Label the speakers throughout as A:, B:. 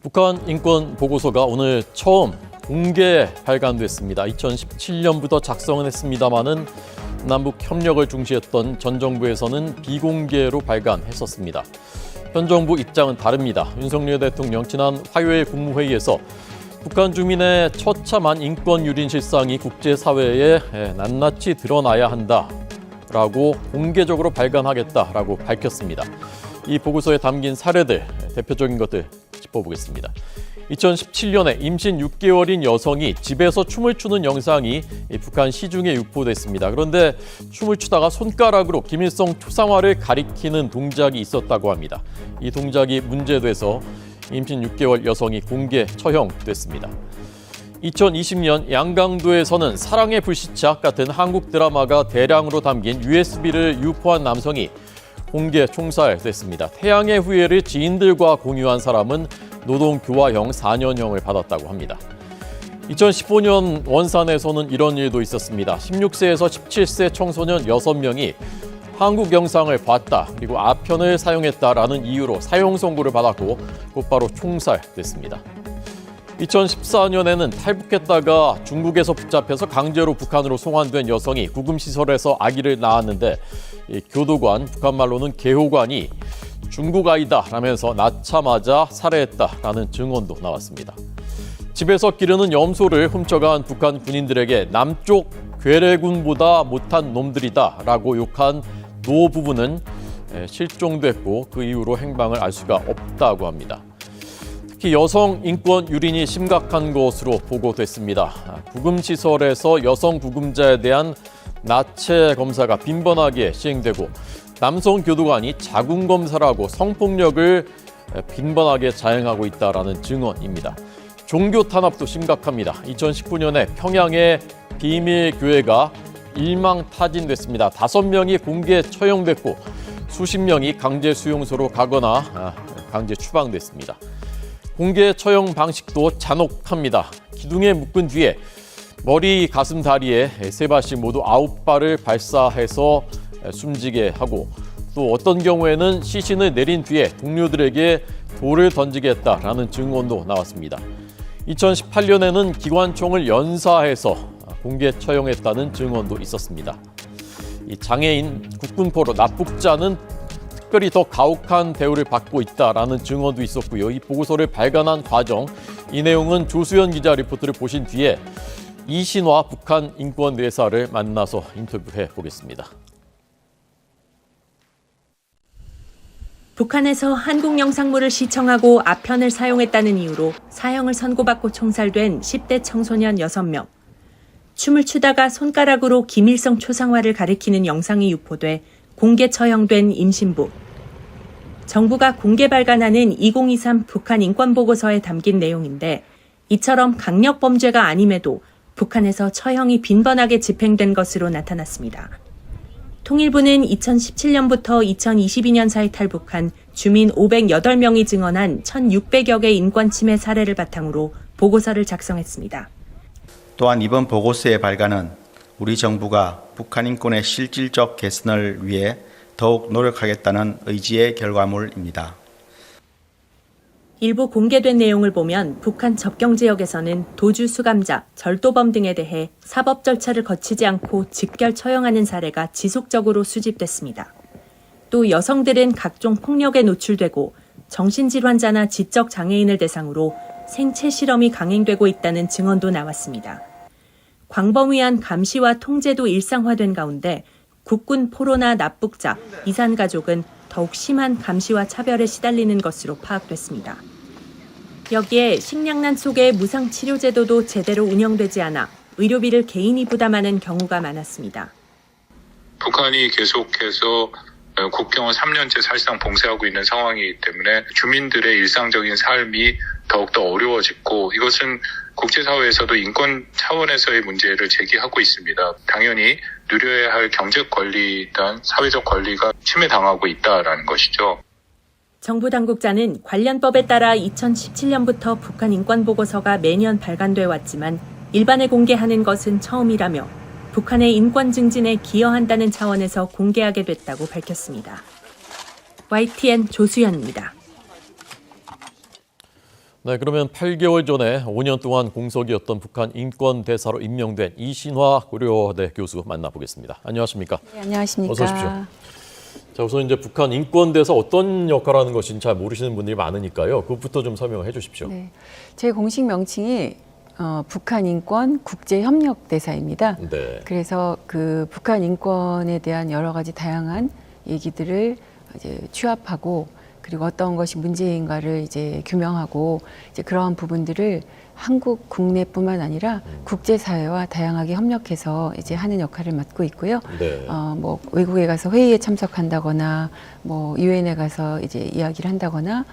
A: 북한 인권 보고서가 오늘 처음 공개 발간됐습니다. 2017년부터 작성은 했습니다마는 남북 협력을 중시했던 전 정부에서는 비공개로 발간했었습니다. 현 정부 입장은 다릅니다. 윤석열 대통령 지난 화요일 국무회의에서 북한 주민의 처참한 인권 유린 실상이 국제사회에 낱낱이 드러나야 한다라고 공개적으로 발간하겠다라고 밝혔습니다. 이 보고서에 담긴 사례들, 대표적인 것들 짚어보겠습니다. 2017년에 임신 6개월인 여성이 집에서 춤을 추는 영상이 북한 시중에 유포됐습니다. 그런데 춤을 추다가 손가락으로 김일성 초상화를 가리키는 동작이 있었다고 합니다. 이 동작이 문제돼서 임신 6개월 여성이 공개 처형됐습니다. 2020년 양강도에서는 사랑의 불시착 같은 한국 드라마가 대량으로 담긴 USB를 유포한 남성이 공개 총살됐습니다. 태양의 후예를 지인들과 공유한 사람은 노동교화형 4년형을 받았다고 합니다. 2015년 원산에서는 이런 일도 있었습니다. 16세에서 17세 청소년 6명이 한국 영상을 봤다, 그리고 아편을 사용했다라는 이유로 사형 선고를 받았고 곧바로 총살됐습니다. 2014년에는 탈북했다가 중국에서 붙잡혀서 강제로 북한으로 송환된 여성이 구금시설에서 아기를 낳았는데 교도관, 북한말로는 개호관이 중국 아이다 라면서 낳자마자 살해했다라는 증언도 나왔습니다. 집에서 기르는 염소를 훔쳐간 북한 군인들에게 남쪽 괴뢰군보다 못한 놈들이다라고 욕한 노 부부는 실종됐고 그 이후로 행방을 알 수가 없다고 합니다. 특히 여성 인권 유린이 심각한 것으로 보고됐습니다. 구금시설에서 여성 구금자에 대한 나체 검사가 빈번하게 시행되고 남성 교도관이 자궁 검사를 하고 성폭력을 빈번하게 자행하고 있다라는 증언입니다. 종교 탄압도 심각합니다. 2019년에 평양의 비밀교회가 일망타진됐습니다. 5명이 공개 처형됐고 수십 명이 강제 수용소로 가거나 강제 추방됐습니다. 공개 처형 방식도 잔혹합니다. 기둥에 묶은 뒤에 머리, 가슴, 다리에 3발씩 모두 9발을 발사해서 숨지게 하고 또 어떤 경우에는 시신을 내린 뒤에 동료들에게 돌을 던지게 했다라는 증언도 나왔습니다. 2018년에는 기관총을 연사해서 공개 처형했다는 증언도 있었습니다. 이 장애인 국군포로 납북자는 특별히 더 가혹한 대우를 받고 있다라는 증언도 있었고요. 이 보고서를 발간한 과정, 이 내용은 조수연 기자 리포트를 보신 뒤에 이신화 북한 인권대사를 만나서 인터뷰해 보겠습니다.
B: 북한에서 한국 영상물을 시청하고 아편을 사용했다는 이유로 사형을 선고받고 총살된 10대 청소년 6명. 춤을 추다가 손가락으로 김일성 초상화를 가리키는 영상이 유포돼 공개 처형된 임신부. 정부가 공개 발간하는 2023 북한 인권보고서에 담긴 내용인데 이처럼 강력범죄가 아님에도 북한에서 처형이 빈번하게 집행된 것으로 나타났습니다. 통일부는 2017년부터 2022년 사이 탈북한 주민 508명이 증언한 1,600여 개 인권 침해 사례를 바탕으로 보고서를 작성했습니다.
C: 또한 이번 보고서의 발간은 우리 정부가 북한 인권의 실질적 개선을 위해 더욱 노력하겠다는 의지의 결과물입니다.
B: 일부 공개된 내용을 보면 북한 접경 지역에서는 도주 수감자, 절도범 등에 대해 사법 절차를 거치지 않고 직결 처형하는 사례가 지속적으로 수집됐습니다. 또 여성들은 각종 폭력에 노출되고 정신질환자나 지적 장애인을 대상으로 생체 실험이 강행되고 있다는 증언도 나왔습니다. 광범위한 감시와 통제도 일상화된 가운데 국군 포로나 납북자, 이산 가족은 더욱 심한 감시와 차별에 시달리는 것으로 파악됐습니다. 여기에 식량난 속의 무상치료 제도도 제대로 운영되지 않아 의료비를 개인이 부담하는 경우가 많았습니다.
D: 북한이 계속해서 국경을 3년째 사실상 봉쇄하고 있는 상황이기 때문에 주민들의 일상적인 삶이 더욱더 어려워지고 이것은 국제사회에서도 인권 차원에서의 문제를 제기하고 있습니다. 당연히 누려야 할 경제 권리든 사회적 권리가 침해당하고 있다라는 것이죠.
B: 정부 당국자는 관련 법에 따라 2017년부터 북한 인권보고서가 매년 발간돼 왔지만 일반에 공개하는 것은 처음이라며 북한의 인권 증진에 기여한다는 차원에서 공개하게 됐다고 밝혔습니다. YTN 조수연입니다.
A: 네, 그러면 8개월 전에 5년 동안 공석이었던 북한 인권대사로 임명된 이신화 고려대 교수 만나보겠습니다. 안녕하십니까?
E: 네, 안녕하십니까?
A: 어서 오십시오. 자, 우선 이제 북한 인권대사 어떤 역할을 하는 것인지 잘 모르시는 분들이 많으니까요. 그것부터 좀 설명을 해주십시오.
E: 네, 제 공식 명칭이 북한 인권 국제협력 대사입니다.
A: 네.
E: 그래서 그 북한 인권에 대한 여러 가지 다양한 얘기들을 이제 취합하고 그리고 어떤 것이 문제인가를 이제 규명하고 이제 그러한 부분들을 한국 국내뿐만 아니라 국제사회와 다양하게 협력해서 이제 하는 역할을 맡고 있고요.
A: 네.
E: 뭐 외국에 가서 회의에 참석한다거나 뭐 유엔에 가서 이제 이야기를 한다거나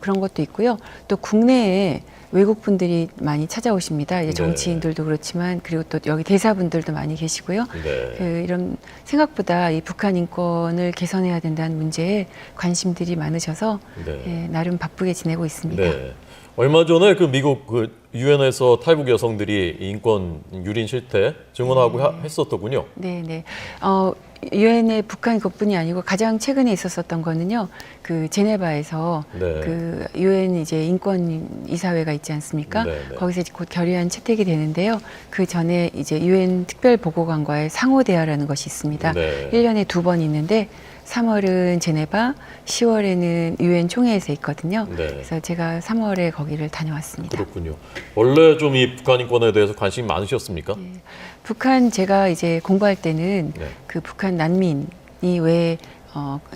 E: 그런 것도 있고요. 또 국내에 외국 분들이 많이 찾아오십니다. 이제 정치인들도 그렇지만 그리고 또 여기 대사분들도 많이 계시고요.
A: 네.
E: 이런 생각보다 이 북한 인권을 개선해야 된다는 문제에 관심들이 많으셔서
A: 네.
E: 예, 나름 바쁘게 지내고 있습니다.
A: 네. 얼마 전에 그 미국 그 유엔에서 탈북 여성들이 인권 유린 실태 증언하고 했었더군요.
E: 네, 네. 유엔의 북한 그뿐이 아니고 가장 최근에 있었었던 거는요. 그 제네바에서
A: 네.
E: 그 유엔 이제 인권 이사회가 있지 않습니까?
A: 네, 네.
E: 거기서 이제 곧 결의안 채택이 되는데요. 그 전에 이제 유엔 특별 보고관과의 상호 대화라는 것이 있습니다.
A: 네.
E: 1년에 2번 있는데 3월은 제네바, 10월에는 유엔 총회에서 있거든요.
A: 네.
E: 그래서 제가 3월에 거기를 다녀왔습니다.
A: 그렇군요. 원래 좀 이 북한 인권에 대해서 관심이 많으셨습니까?
E: 북한 제가 이제 공부할 때는
A: 네.
E: 그 북한 난민이 왜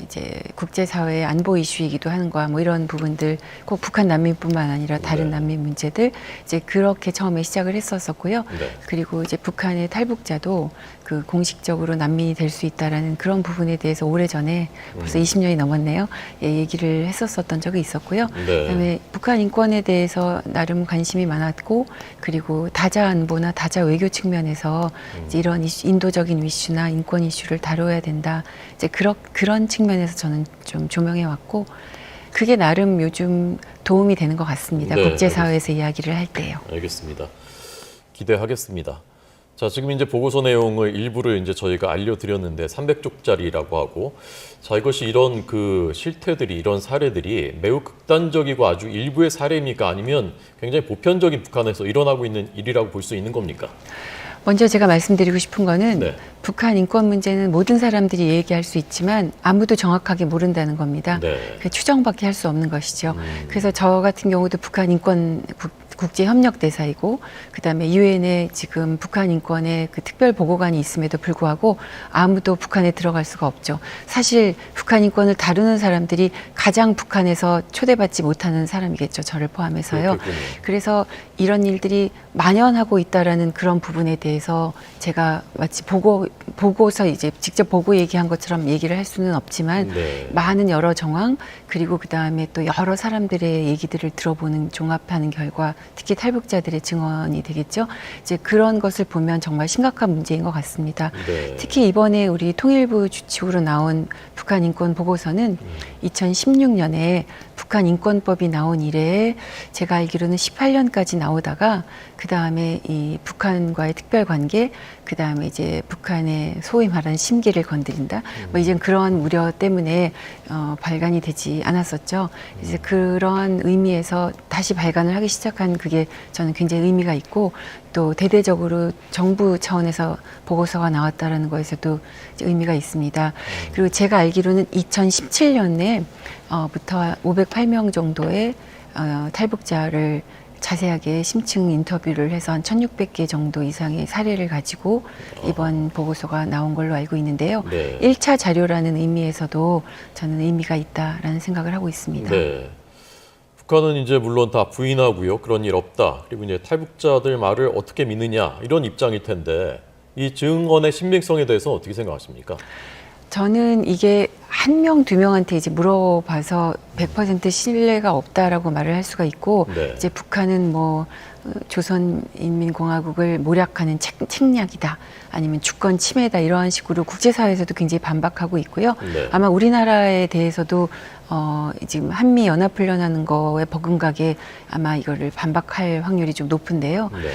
E: 이제 국제사회의 안보 이슈이기도 한가 뭐 이런 부분들 꼭 북한 난민뿐만 아니라 다른
A: 네.
E: 난민 문제들 이제 그렇게 처음에 시작을 했었었고요.
A: 네.
E: 그리고 이제 북한의 탈북자도 그 공식적으로 난민이 될 수 있다라는 그런 부분에 대해서 오래전에 벌써 20년이 넘었네요. 예, 얘기를 했었었던 적이 있었고요.
A: 네.
E: 그다음에 북한 인권에 대해서 나름 관심이 많았고 그리고 다자 안보나 다자 외교 측면에서 이제 이런 이슈, 인도적인 이슈나 인권 이슈를 다뤄야 된다. 이제 그런 측면에서 저는 좀 조명해 왔고 그게 나름 요즘 도움이 되는 것 같습니다.
A: 네,
E: 국제사회에서 이야기를 할 때요.
A: 알겠습니다. 기대하겠습니다. 자, 지금 이제 보고서 내용을 일부를 이제 저희가 알려드렸는데 300쪽짜리라고 하고, 자, 이것이 이런 그 실태들이 이런 사례들이 매우 극단적이고 아주 일부의 사례입니까? 아니면 굉장히 보편적인 북한에서 일어나고 있는 일이라고 볼 수 있는 겁니까?
E: 먼저 제가 말씀드리고 싶은 거는
A: 네.
E: 북한 인권 문제는 모든 사람들이 얘기할 수 있지만 아무도 정확하게 모른다는 겁니다.
A: 네.
E: 그 추정밖에 할 수 없는 것이죠. 그래서 저 같은 경우도 북한 인권 국제협력대사이고 그다음에 유엔에 지금 북한 인권의 그 특별 보고관이 있음에도 불구하고 아무도 북한에 들어갈 수가 없죠. 사실 북한 인권을 다루는 사람들이 가장 북한에서 초대받지 못하는 사람이겠죠. 저를 포함해서요.
A: 그렇겠군요.
E: 그래서 이런 일들이 만연하고 있다라는 그런 부분에 대해서 제가 마치 보고서 이제 직접 보고 얘기한 것처럼 얘기를 할 수는 없지만
A: 네.
E: 많은 여러 정황 그리고 그다음에 또 여러 사람들의 얘기들을 들어보는 종합하는 결과 특히 탈북자들의 증언이 되겠죠. 이제 그런 것을 보면 정말 심각한 문제인 것 같습니다.
A: 네.
E: 특히 이번에 우리 통일부 주축으로 나온 북한 인권 보고서는 2016년에 북한 인권법이 나온 이래에 제가 알기로는 18년까지 나오다가 그 다음에 이 북한과의 특별 관계, 그 다음에 이제 북한의 소위 말하는 심기를 건드린다. 뭐 이제 그러한 우려 때문에 발간이 되지 않았었죠. 이제 그러한 의미에서 다시 발간을 하기 시작한 그게 저는 굉장히 의미가 있고 또 대대적으로 정부 차원에서 보고서가 나왔다라는 거에서도 의미가 있습니다. 그리고 제가 알기로는 2017년에 부터 508명 정도의 탈북자를 자세하게 심층 인터뷰를 해서 한 1,600개 정도 이상의 사례를 가지고 이번 보고서가 나온 걸로 알고 있는데요.
A: 네.
E: 1차 자료라는 의미에서도 저는 의미가 있다라는 생각을 하고 있습니다.
A: 네. 북한은 이제 물론 다 부인하고요. 그런 일 없다. 그리고 이제 탈북자들 말을 어떻게 믿느냐 이런 입장일 텐데 이 증언의 신빙성에 대해서 어떻게 생각하십니까?
E: 저는 이게 한 명, 두 명한테 이제 물어봐서 100% 신뢰가 없다라고 말을 할 수가 있고,
A: 네.
E: 이제 북한은 뭐 조선인민공화국을 모략하는 책략이다, 아니면 주권 침해다 이러한 식으로 국제사회에서도 굉장히 반박하고 있고요.
A: 네.
E: 아마 우리나라에 대해서도 지금 한미 연합훈련하는 거에 버금가게 아마 이거를 반박할 확률이 좀 높은데요.
A: 네.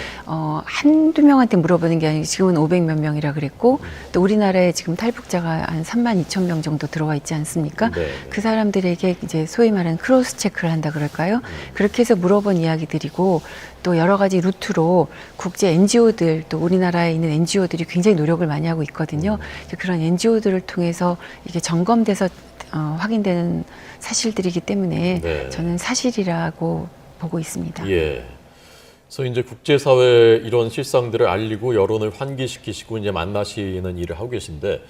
E: 한두 명한테 물어보는 게 아니고 지금은 500몇 명이라 그랬고 또 우리나라에 지금 탈북자가 한 32,000명 정도 들어오고 들어와 있지 않습니까?
A: 네.
E: 그 사람들에게 이제 소위 말하는 크로스 체크를 한다 그럴까요? 그렇게 해서 물어본 이야기들이고 또 여러 가지 루트로 국제 NGO들 또 우리나라에 있는 NGO들이 굉장히 노력을 많이 하고 있거든요. 그런 NGO들을 통해서 이게 점검돼서 확인되는 사실들이기 때문에
A: 네.
E: 저는 사실이라고 보고 있습니다.
A: 예. 그래서 이제 국제사회에 이런 실상들을 알리고 여론을 환기시키시고 이제 만나시는 일을 하고 계신데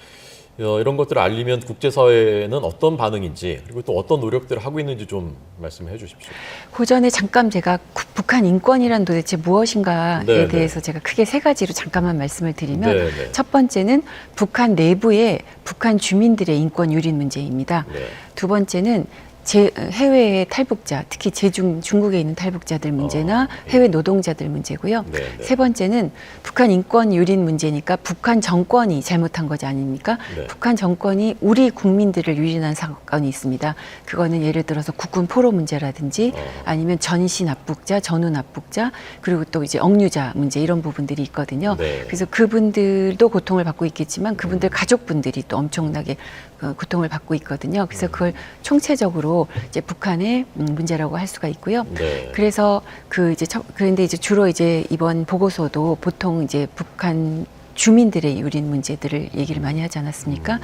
A: 이런 것들을 알리면 국제사회는 어떤 반응인지 그리고 또 어떤 노력들을 하고 있는지 좀 말씀해 주십시오.
E: 그 전에 잠깐 제가 북한 인권이란 도대체 무엇인가에
A: 네,
E: 대해서 제가 크게 세 가지로 잠깐만 말씀을 드리면
A: 네, 네.
E: 첫 번째는 북한 내부의 북한 주민들의 인권 유린 문제입니다.
A: 네.
E: 두 번째는 해외의 탈북자, 특히 중국에 있는 탈북자들 문제나 해외 노동자들 문제고요.
A: 네, 네.
E: 세 번째는 북한 인권 유린 문제니까 북한 정권이 잘못한 거지 아닙니까?
A: 네.
E: 북한 정권이 우리 국민들을 유린한 사건이 있습니다. 그거는 예를 들어서 국군 포로 문제라든지 아니면 전시 납북자, 전후 납북자, 그리고 또 이제 억류자 문제 이런 부분들이 있거든요.
A: 네.
E: 그래서 그분들도 고통을 받고 있겠지만 그분들 가족분들이 또 엄청나게 고통을 받고 있거든요. 그래서 그걸 총체적으로 이제 북한의 문제라고 할 수가 있고요.
A: 네.
E: 그래서 그런데 이제 주로 이제 이번 보고서도 보통 이제 북한 주민들의 유린 문제들을 얘기를 많이 하지 않았습니까?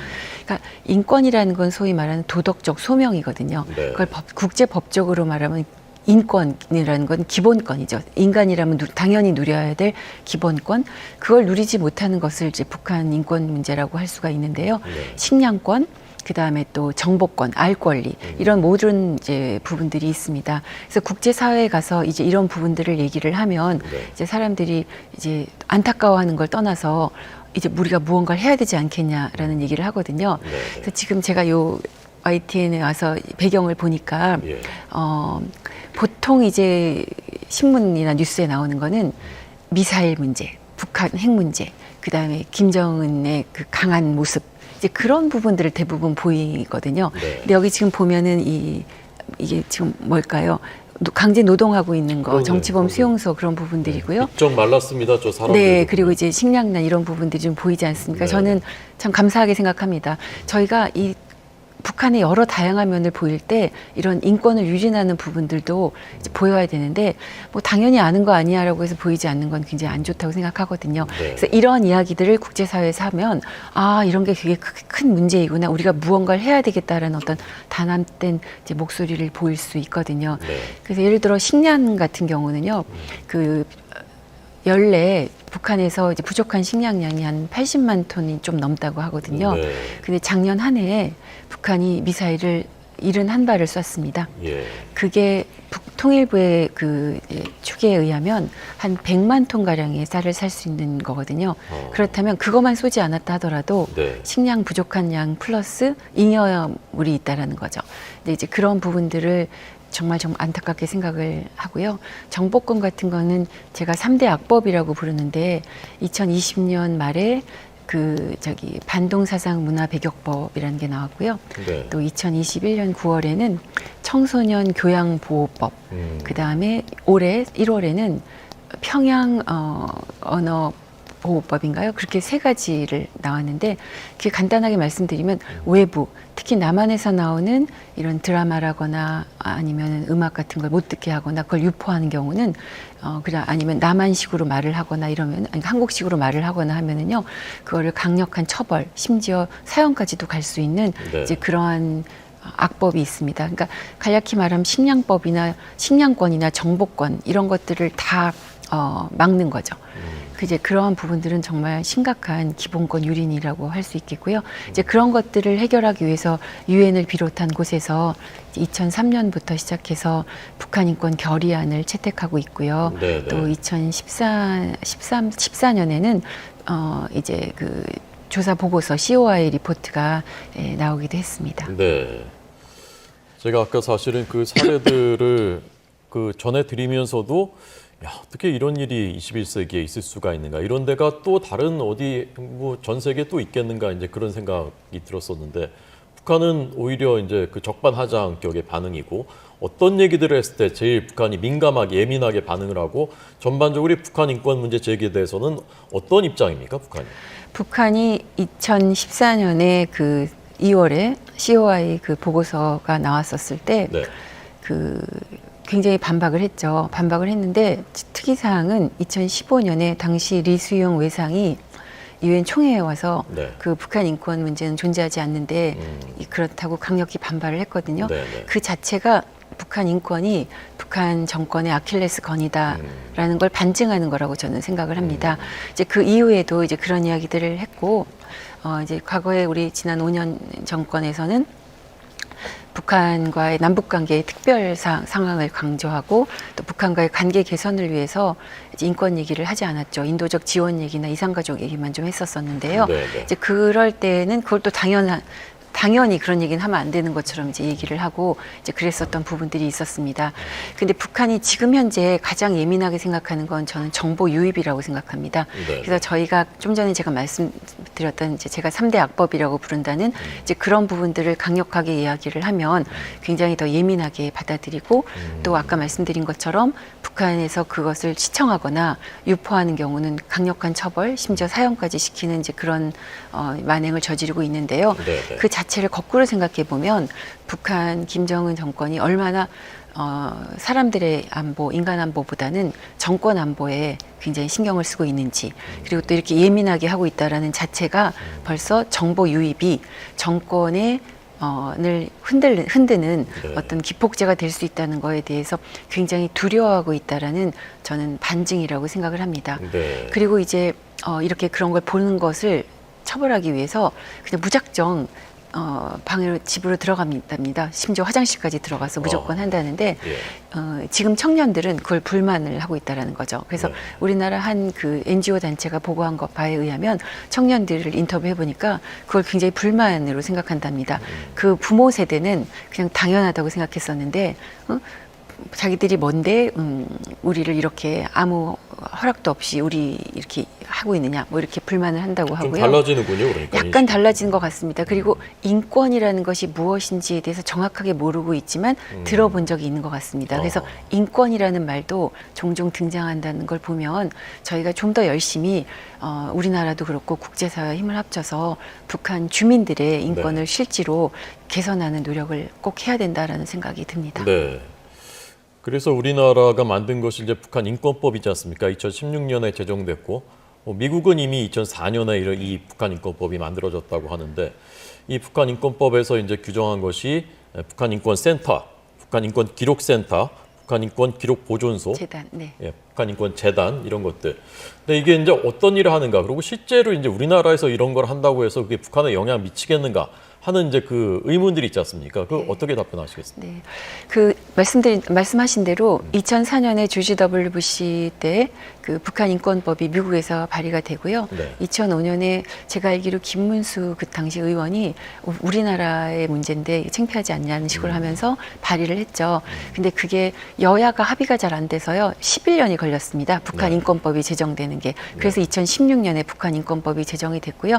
E: 그러니까 인권이라는 건 소위 말하는 도덕적 소명이거든요.
A: 네.
E: 그걸 국제법적으로 말하면 인권이라는 건 기본권이죠. 인간이라면 당연히 누려야 될 기본권. 그걸 누리지 못하는 것을 이제 북한 인권 문제라고 할 수가 있는데요.
A: 네.
E: 식량권, 그 다음에 또 정보권, 알 권리 이런 모든 이제 부분들이 있습니다. 그래서 국제사회에 가서 이제 이런 부분들을 얘기를 하면
A: 네.
E: 이제 사람들이 이제 안타까워하는 걸 떠나서 이제 우리가 무언가를 해야 되지 않겠냐라는 얘기를 하거든요.
A: 네.
E: 그래서 지금 제가 요 YTN에 와서 배경을 보니까
A: 예.
E: 보통 이제 신문이나 뉴스에 나오는 거는 미사일 문제, 북한 핵 문제, 그 다음에 김정은의 그 강한 모습, 이제 그런 부분들을 대부분 보이거든요.
A: 네.
E: 근데 여기 지금 보면은 이게 지금 뭘까요? 강제 노동하고 있는 거,
A: 그러네요.
E: 정치범
A: 그러네요.
E: 수용소 그런 부분들이고요.
A: 좀 말랐습니다, 저 사람들.
E: 네, 그리고 이제 식량난 이런 부분들이 좀 보이지 않습니까?
A: 네.
E: 저는 참 감사하게 생각합니다. 저희가 이 북한의 여러 다양한 면을 보일 때 이런 인권을 유린하는 부분들도 이제 보여야 되는데 뭐 당연히 아는 거 아니야라고 해서 보이지 않는 건 굉장히 안 좋다고 생각하거든요.
A: 네.
E: 그래서 이런 이야기들을 국제사회에서 하면 아 이런 게 되게 큰 문제이구나. 우리가 무언가를 해야 되겠다라는 어떤 단합된 이제 목소리를 보일 수 있거든요.
A: 네.
E: 그래서 예를 들어 식량 같은 경우는요. 연내 북한에서 이제 부족한 식량량이 한 80만 톤이 좀 넘다고 하거든요.
A: 네.
E: 근데 작년 한 해에 북한이 미사일을 71발을 쐈습니다.
A: 예.
E: 그게 통일부의 추계에 의하면 한 100만 톤 가량의 쌀을 살 수 있는 거거든요. 그렇다면 그것만 쏘지 않았다 하더라도
A: 네.
E: 식량 부족한 양 플러스 잉여물이 있다라는 거죠. 근데 이제 그런 부분들을 정말 좀 안타깝게 생각을 하고요. 정보권 같은 거는 제가 3대 악법이라고 부르는데 2020년 말에 반동사상 문화배격법이라는 게 나왔고요.
A: 네.
E: 또 2021년 9월에는 청소년 교양보호법, 그 다음에 올해 1월에는 평양 언어 보호법인가요? 그렇게 세 가지를 나왔는데 그게 간단하게 말씀드리면 외부, 특히 남한에서 나오는 이런 드라마라거나 아니면 음악 같은 걸 못 듣게 하거나 그걸 유포하는 경우는 그냥 아니면 남한식으로 말을 하거나 이러면 아니 한국식으로 말을 하거나 하면은요 그거를 강력한 처벌, 심지어 사형까지도 갈 수 있는
A: 네.
E: 이제 그러한 악법이 있습니다. 그러니까 간략히 말하면 식량법이나 식량권이나 정보권 이런 것들을 다 막는 거죠. 이제 그러한 부분들은 정말 심각한 기본권 유린이라고 할 수 있겠고요. 이제 그런 것들을 해결하기 위해서 유엔을 비롯한 곳에서 2003년부터 시작해서 북한 인권 결의안을 채택하고 있고요.
A: 네, 네.
E: 또 2014년에는 이제 조사 보고서 COI 리포트가 나오기도 했습니다.
A: 네. 제가 아까 사실은 그 사례들을 전해드리면서도 야, 어떻게 이런 일이 21세기에 있을 수가 있는가? 이런 데가 또 다른 어디 전 세계에 또 있겠는가? 이제 그런 생각이 들었었는데 북한은 오히려 이제 적반하장격의 반응이고 어떤 얘기들을 했을 때 제일 북한이 민감하게 예민하게 반응을 하고 전반적으로 북한 인권 문제 제기에 대해서는 어떤 입장입니까, 북한이?
E: 북한이 2014년에 2월에 COI 그 보고서가 나왔었을 때
A: 네.
E: 그 굉장히 반박을 했죠. 반박을 했는데 특이사항은 2015년에 당시 리수용 외상이 유엔 총회에 와서
A: 네.
E: 그 북한 인권 문제는 존재하지 않는데 그렇다고 강력히 반발을 했거든요.
A: 네, 네.
E: 그 자체가 북한 인권이 북한 정권의 아킬레스건이다라는 걸 반증하는 거라고 저는 생각을 합니다. 이제 그 이후에도 이제 그런 이야기들을 했고, 이제 과거에 우리 지난 5년 정권에서는 북한과의 남북 관계의 특별 상황을 강조하고 또 북한과의 관계 개선을 위해서 이제 인권 얘기를 하지 않았죠. 인도적 지원 얘기나 이산가족 얘기만 좀 했었었는데요.
A: 네, 네.
E: 이제 그럴 때는 그걸 또 당연히 그런 얘기는 하면 안 되는 것처럼 이제 얘기를 하고 이제 그랬었던 부분들이 있었습니다. 근데 북한이 지금 현재 가장 예민하게 생각하는 건 저는 정보 유입이라고 생각합니다.
A: 네.
E: 그래서 저희가 좀 전에 제가 말씀드렸던 이제 제가 3대 악법이라고 부른다는 이제 그런 부분들을 강력하게 이야기를 하면 굉장히 더 예민하게 받아들이고 또 아까 말씀드린 것처럼 북한에서 그것을 시청하거나 유포하는 경우는 강력한 처벌, 심지어 사형까지 시키는 이제 그런 만행을 저지르고 있는데요.
A: 네, 네.
E: 그 자체를 거꾸로 생각해 보면 북한 김정은 정권이 얼마나 사람들의 안보, 인간 안보보다는 정권 안보에 굉장히 신경을 쓰고 있는지, 그리고 또 이렇게 예민하게 하고 있다라는 자체가 벌써 정보 유입이 정권의 늘 흔드는
A: 네.
E: 어떤 기폭제가 될 수 있다는 거에 대해서 굉장히 두려워하고 있다라는 저는 반증이라고 생각을 합니다.
A: 네.
E: 그리고 이제 이렇게 그런 걸 보는 것을 처벌하기 위해서 그냥 무작정 방으로 집으로 들어갑니다. 심지어 화장실까지 들어가서 무조건 한다는데
A: 예.
E: 지금 청년들은 그걸 불만을 하고 있다라는 거죠. 그래서
A: 네.
E: 우리나라 한 그 NGO 단체가 보고한 것 바에 의하면 청년들을 인터뷰해 보니까 그걸 굉장히 불만으로 생각한답니다. 그 부모 세대는 그냥 당연하다고 생각했었는데 자기들이 뭔데 우리를 이렇게 아무 허락도 없이 우리 이렇게 하고 있느냐 뭐 이렇게 불만을 한다고
A: 좀
E: 하고요.
A: 달라지는군요, 그러니까.
E: 약간 달라진 것 같습니다. 그리고 인권이라는 것이 무엇인지에 대해서 정확하게 모르고 있지만 들어본 적이 있는 것 같습니다. 그래서 인권이라는 말도 종종 등장한다는 걸 보면 저희가 좀 더 열심히 우리나라도 그렇고 국제사회와 힘을 합쳐서 북한 주민들의 인권을
A: 네.
E: 실제로 개선하는 노력을 꼭 해야 된다라는 생각이 듭니다.
A: 네. 그래서 우리나라가 만든 것이 이제 북한 인권법이지 않습니까? 2016년에 제정됐고, 미국은 이미 2004년에 이 북한 인권법이 만들어졌다고 하는데, 이 북한 인권법에서 이제 규정한 것이 북한 인권센터, 북한 인권 기록센터, 북한 인권 기록 보존소,
E: 재단, 네.
A: 예, 북한 인권 재단 이런 것들. 근데 이게 이제 어떤 일을 하는가? 그리고 실제로 이제 우리나라에서 이런 걸 한다고 해서 그게 북한에 영향 미치겠는가? 하는 이제 그 의문들이 있지 않습니까? 그 어떻게 답변하시겠습니까?
E: 네, 그 말씀하신 대로 2004년에 조지 W 부시 때 그 북한 인권법이 미국에서 발의가 되고요.
A: 네.
E: 2005년에 제가 알기로 김문수 그 당시 의원이 우리나라의 문제인데 창피하지 않냐는 식으로 하면서 발의를 했죠. 근데 그게 여야가 합의가 잘 안 돼서요. 11년이 걸렸습니다. 북한
A: 네.
E: 인권법이 제정되는 게. 그래서 2016년에 북한 인권법이 제정이 됐고요.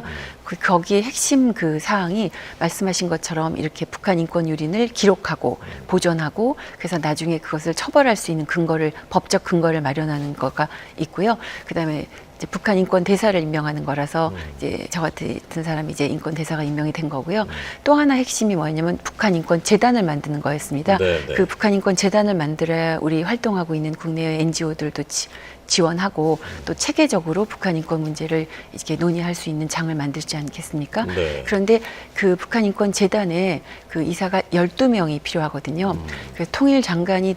E: 거기에 핵심 그 사항이 말씀하신 것처럼 이렇게 북한 인권 유린을 기록하고 보존하고 그래서 나중에 그것을 처벌할 수 있는 근거를 법적 근거를 마련하는 거가 있고요. 그다음에 이제 북한 인권 대사를 임명하는 거라서 이제 저 같은 사람이 이제 인권 대사가 임명이 된 거고요. 또 하나 핵심이 뭐였냐면 북한 인권 재단을 만드는 거였습니다.
A: 네, 네.
E: 그 북한 인권 재단을 만들어야 우리 활동하고 있는 국내의 NGO들도 지원하고 또 체계적으로 북한 인권 문제를 이렇게 논의할 수 있는 장을 만들지 않겠습니까?
A: 네.
E: 그런데 그 북한 인권 재단에 그 이사가 12명이 필요하거든요. 그래서 통일부 장관이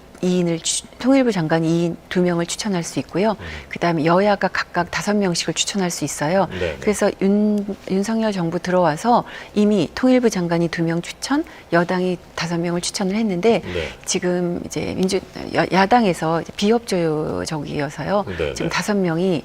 E: 2명을 추천할 수 있고요. 그다음에 여야가 각각 5명씩을 추천할 수 있어요.
A: 네.
E: 그래서 윤석열 정부 들어와서 이미 통일부 장관이 2명 추천, 여당이 5명을 추천을 했는데
A: 네.
E: 지금 이제 야당에서 비협조적이어서요.
A: 네,
E: 지금
A: 네.
E: 5명이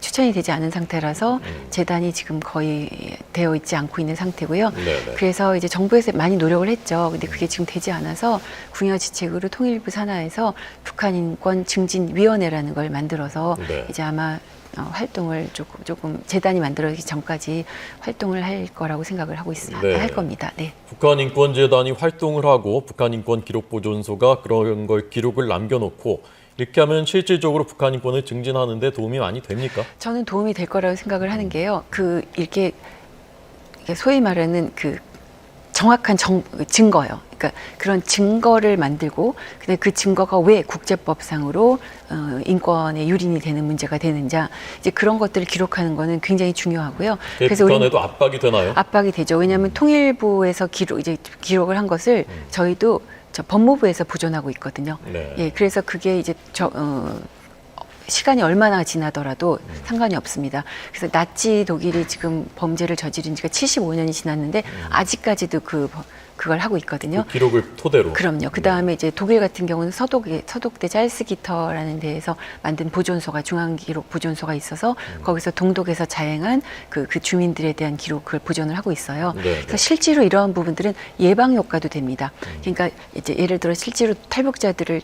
E: 추천이 되지 않은 상태라서 재단이 지금 거의 되어 있지 않고 있는 상태고요.
A: 네네.
E: 그래서 이제 정부에서 많이 노력을 했죠. 근데 그게 지금 되지 않아서 궁여지책으로 통일부 산하에서 북한인권증진위원회라는 걸 만들어서
A: 네.
E: 이제 아마 활동을 조금 재단이 만들어지기 전까지 활동을 할 거라고 생각을 하고
A: 네.
E: 할 겁니다. 네.
A: 북한 인권재단이 활동을 하고 북한 인권 기록보존소가 그런 걸 기록을 남겨놓고 이렇게 하면 실질적으로 북한 인권을 증진하는 데 도움이 많이 됩니까?
E: 저는 도움이 될 거라고 생각을 하는 게요. 이렇게 소위 말하는 그 정확한 증거요. 그러니까 그런 증거를 만들고 근데 그 증거가 왜 국제법상으로 인권에 유린이 되는 문제가 되는지 이제 그런 것들을 기록하는 거는 굉장히 중요하고요.
A: 그래서 북한에도 압박이 되나요?
E: 압박이 되죠. 왜냐하면 통일부에서 기록을 한 것을 저희도 법무부에서 보존하고 있거든요.
A: 네.
E: 예, 그래서 그게 이제 시간이 얼마나 지나더라도 상관이 없습니다. 그래서 나치 독일이 지금 범죄를 저지른 지가 75년이 지났는데 아직까지도 그걸 하고 있거든요.
A: 그 기록을 토대로.
E: 그럼요. 그 다음에 이제 독일 같은 경우는 서독대 짤스기터라는 데에서 만든 보존소가 중앙기록 보존소가 있어서 거기서 동독에서 자행한 그 주민들에 대한 기록을 보존을 하고 있어요.
A: 네,
E: 그래서 실제로 이러한 부분들은 예방 효과도 됩니다. 그러니까 이제 예를 들어 실제로 탈북자들을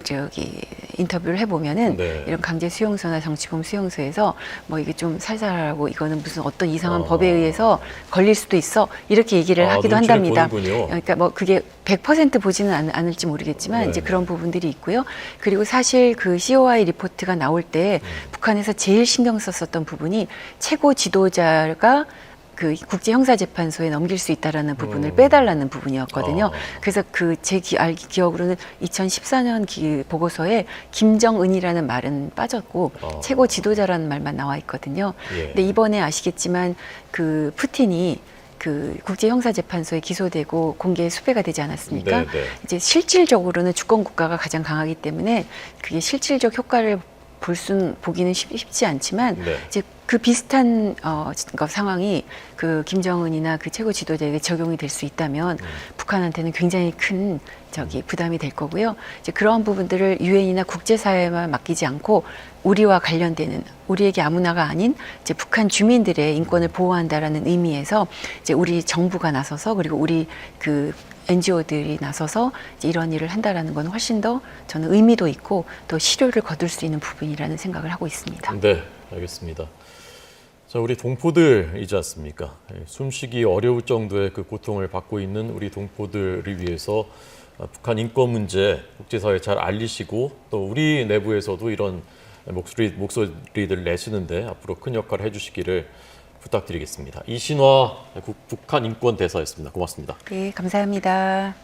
E: 인터뷰를 해보면은
A: 네.
E: 이런 강제 수용소나 정치범 수용소에서 뭐 이게 좀 살살하고 이거는 무슨 어떤 이상한 법에 의해서 걸릴 수도 있어 이렇게 얘기를 하기도
A: 눈치를
E: 한답니다.
A: 보는군요.
E: 그러니까 뭐 그게 100% 보지는 않을지 모르겠지만
A: 네.
E: 이제 그런 부분들이 있고요. 그리고 사실 그 COI 리포트가 나올 때 북한에서 제일 신경 썼었던 부분이 최고 지도자가 그 국제형사재판소에 넘길 수 있다라는 부분을 빼달라는 부분이었거든요. 그래서 제 기억으로는 2014년 보고서에 김정은이라는 말은 빠졌고 최고 지도자라는 말만 나와 있거든요.
A: 예.
E: 근데 이번에 아시겠지만 그 푸틴이 그 국제형사재판소에 기소되고 공개 수배가 되지 않았습니까?
A: 네, 네.
E: 이제 실질적으로는 주권 국가가 가장 강하기 때문에 그게 실질적 효과를 보기는 쉽지 않지만
A: 네.
E: 이제 그 비슷한 상황이 그 김정은이나 그 최고 지도자에게 적용이 될 수 있다면 북한한테는 굉장히 큰 부담이 될 거고요. 이제 그러한 부분들을 유엔이나 국제사회만 맡기지 않고 우리와 관련되는 우리에게 아무나가 아닌 이제 북한 주민들의 인권을 보호한다라는 의미에서 이제 우리 정부가 나서서 그리고 우리 그 NGO들이 나서서 이제 이런 일을 한다라는 건 훨씬 더 저는 의미도 있고 또 실효를 거둘 수 있는 부분이라는 생각을 하고 있습니다.
A: 네, 알겠습니다. 자, 우리 동포들이지 않습니까? 숨쉬기 어려울 정도의 그 고통을 받고 있는 우리 동포들을 위해서 북한 인권 문제 국제사회에 잘 알리시고 또 우리 내부에서도 이런 목소리들 내시는데 앞으로 큰 역할을 해주시기를 부탁드리겠습니다. 이신화 북한 인권 대사였습니다. 고맙습니다.
E: 네, 감사합니다.